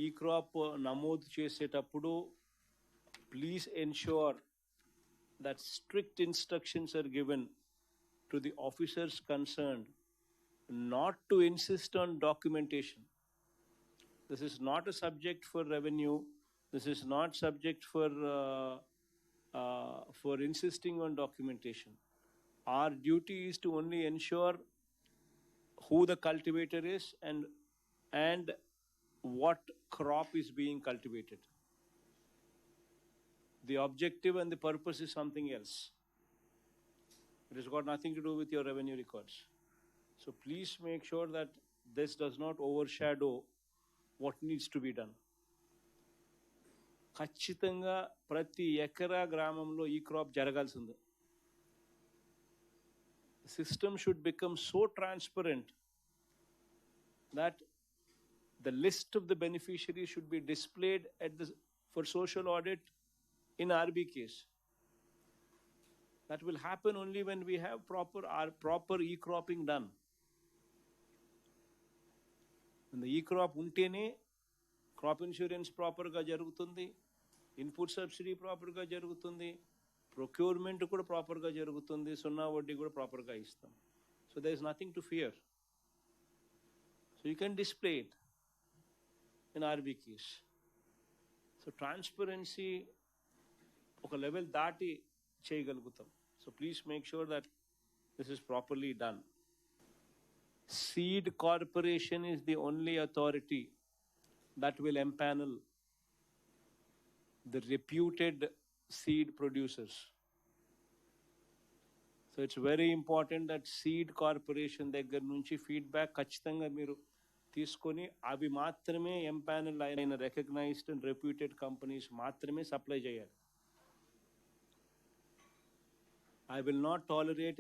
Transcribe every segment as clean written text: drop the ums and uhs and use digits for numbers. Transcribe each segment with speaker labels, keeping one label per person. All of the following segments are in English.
Speaker 1: E-crop నమోదు చేసేటప్పుడు please ensure that strict instructions are given to the officers concerned not to insist on documentation. This is not a subject for revenue. This is not subject for insisting on documentation. Our duty is to only ensure who the cultivator is and what crop is being cultivated. The objective and the purpose is something else. It has got nothing to do with your revenue records. So please make sure that this does not overshadow what needs to be done. ఖచ్చితంగా ప్రతి ఎకరా గ్రామంలో ఈ crop జరగాల్సిందే. The system should become so transparent that the list of the beneficiaries should be displayed for social audit in RBKs. That will happen only when we have proper e-cropping done. And the e-crop untene crop insurance proper ga jarugutundi, input subsidy proper ga jarugutundi, procurement kuda proper ga jarugutundi, sunna vaddi kuda proper ga istam. So there is nothing to fear. So you can display it in RBKs. So transparency oka level daati cheyagalgutam. So please make sure that this is properly done. Seed Corporation is the only authority that will empanel the reputed seed producers. So it's very important that Seed Corporation దగ్గర నుంచి feedback ఖచ్చితంగా మీరు తీసుకొని అవి మాత్రమే empanel అయిన recognised and reputed companies మాత్రమే supply చేయాలి. I will not tolerate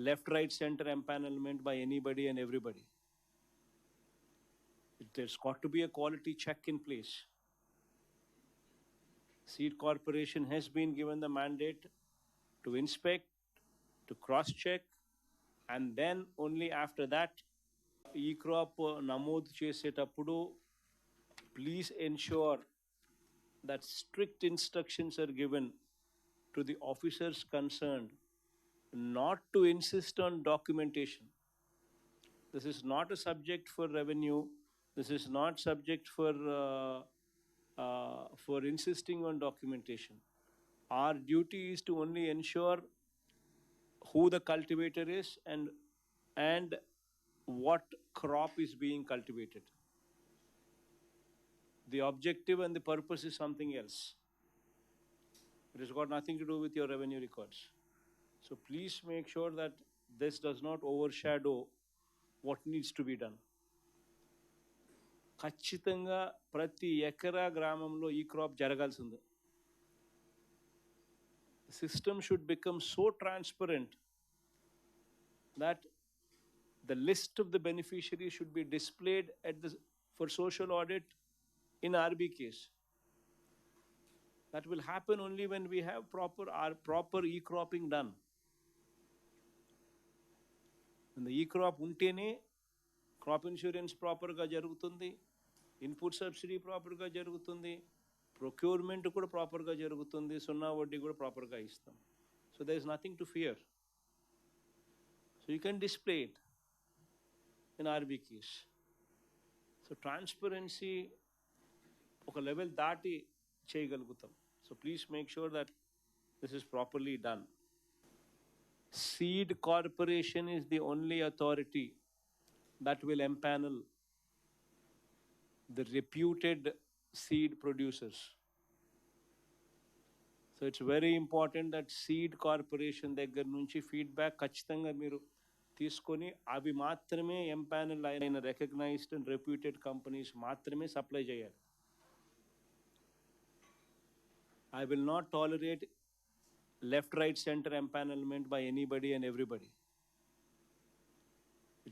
Speaker 1: left, right, center empanelment by anybody and everybody. There's got to be a quality check in place. Seed Corporation has been given the mandate to inspect, to cross-check, and then only after that, e-crop నమోదు చేసేటప్పుడు please ensure that strict instructions are given to the officers concerned not to insist on documentation. This is not a subject for revenue. This is not subject for insisting on documentation. Our duty is to only ensure who the cultivator is and what crop is being cultivated. The objective and the purpose is something else. It has got nothing to do with your revenue records. So please make sure that this does not overshadow what needs to be done. ఖచ్చితంగా ప్రతి ఎకరా గ్రామంలో ఈ crop జరగాల్సిందే. The system should become so transparent that the list of the beneficiaries should be displayed for social audit in RBKs. That will happen only when we have proper e-cropping done. And the e-crop untene crop insurance proper ga jarugutundi, input subsidy proper ga jarugutundi, procurement kuda proper ga jarugutundi, sunna vaddi kuda proper ga istam. So there is nothing to fear. So you can display it in RBKs. So transparency oka level daati cheyagalgutam. So please make sure that this is properly done. Seed Corporation is the only authority that will empanel the reputed seed producers. So it's very important that Seed Corporation దగ్గర నుంచి feedback ఖచ్చితంగా మీరు తీసుకొని అవి మాత్రమే empanel అయిన recognised and reputed companies మాత్రమే supply చేయాలి. I will not tolerate left, right, center empanelment by anybody and everybody.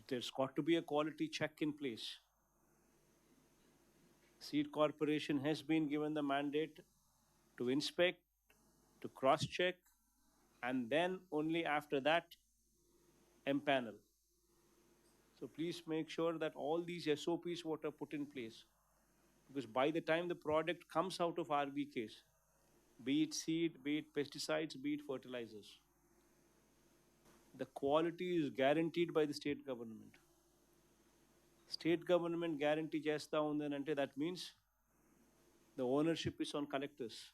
Speaker 1: There's got to be a quality check in place. Seed Corporation has been given the mandate to inspect, to cross-check, and then only after that, empanel. So please make sure that all these SOPs what are put in place, Because by the time the product comes out of RBKs, be it seed, be it pesticides, be it fertilizers, the quality is guaranteed by the state government. State government guarantee chesta undante, that means the ownership is on collectors.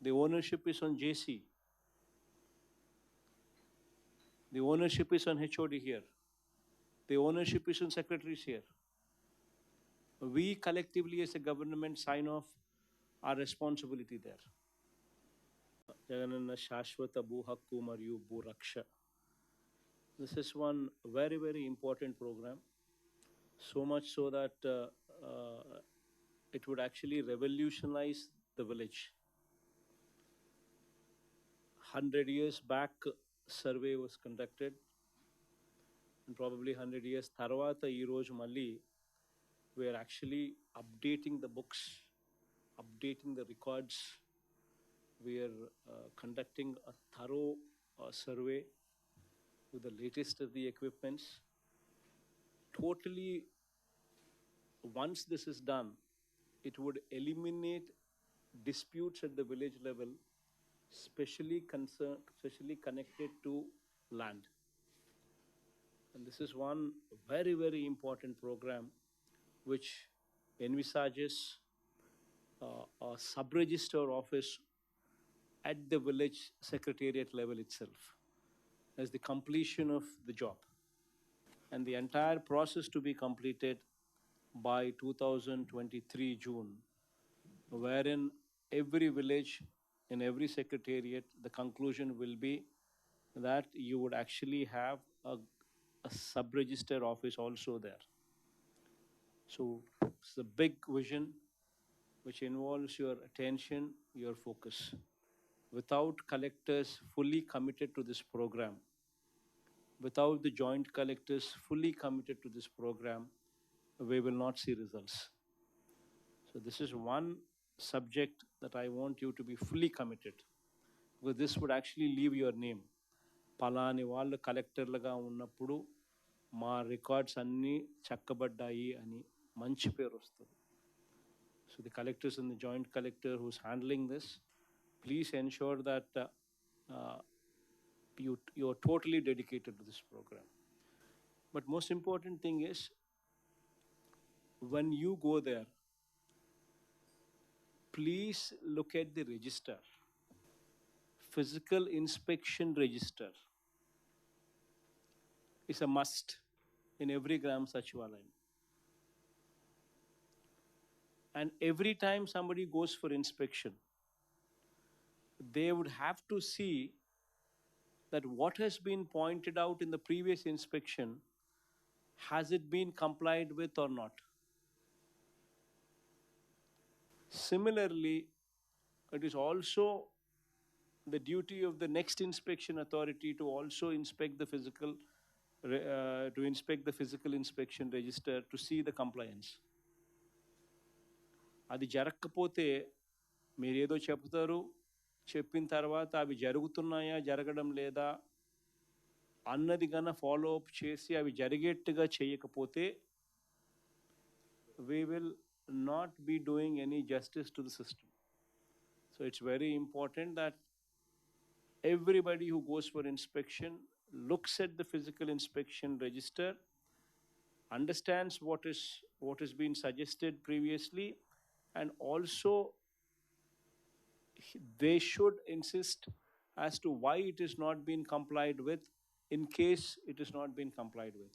Speaker 1: The ownership is on JC. The ownership is on HOD here. The ownership is on secretaries here. We collectively as a government sign off our responsibility there. Jagananna Shashwata Bhu Hakku Mariyu Bhu Raksha. This is one very, very important program. So much so that it would actually revolutionize the village. 100 years back, survey was conducted, and probably 100 years tarvata ee roju malli we are actually updating the books, updating the records. We are conducting a thorough survey with the latest of the equipments. Totally, once this is done, it would eliminate disputes at the village level, especially connected to land. And this is one very, very important program which envisages a sub-register office at the village secretariat level itself as the completion of the job. And the entire process to be completed by 2023 June, wherein every village in every secretariat, the conclusion will be that you would actually have a sub-register office also there. So it's a big vision which involves your attention, your focus. Without collectors fully committed to this program, without the joint collectors fully committed to this program, we will not see results. So this is one subject that I want you to be fully committed, because this would actually leave your name. పలాని వాళ్ళు కలెక్టర్లుగా ఉన్నప్పుడు మా records అన్నీ చక్కబడ్డాయి అని మంచి పేరు వస్తుంది. So the collectors and the joint collector who's handling this, please ensure that you are totally dedicated to this program. But most important thing is, when you go there, please look at the register. Physical inspection register is a must in every gram sachivalayam. And every time somebody goes for inspection, they would have to see that what has been pointed out in the previous inspection, has it been complied with or not. Similarly, it is also the duty of the next inspection authority to also inspect the physical inspection register to see the compliance. అది జరగకపోతే మీరు ఏదో చెప్తారు, చెప్పిన తర్వాత అవి జరుగుతున్నాయా జరగడం లేదా అన్నది కన్నా ఫాలో అప్ చేసి అవి జరిగేట్టుగా చేయకపోతే we will not be doing any justice to the system. So it's very important that everybody who goes for inspection looks at the physical inspection register, understands what has been suggested previously, and also they should insist as to why it is not being complied with, in case it is not being complied with.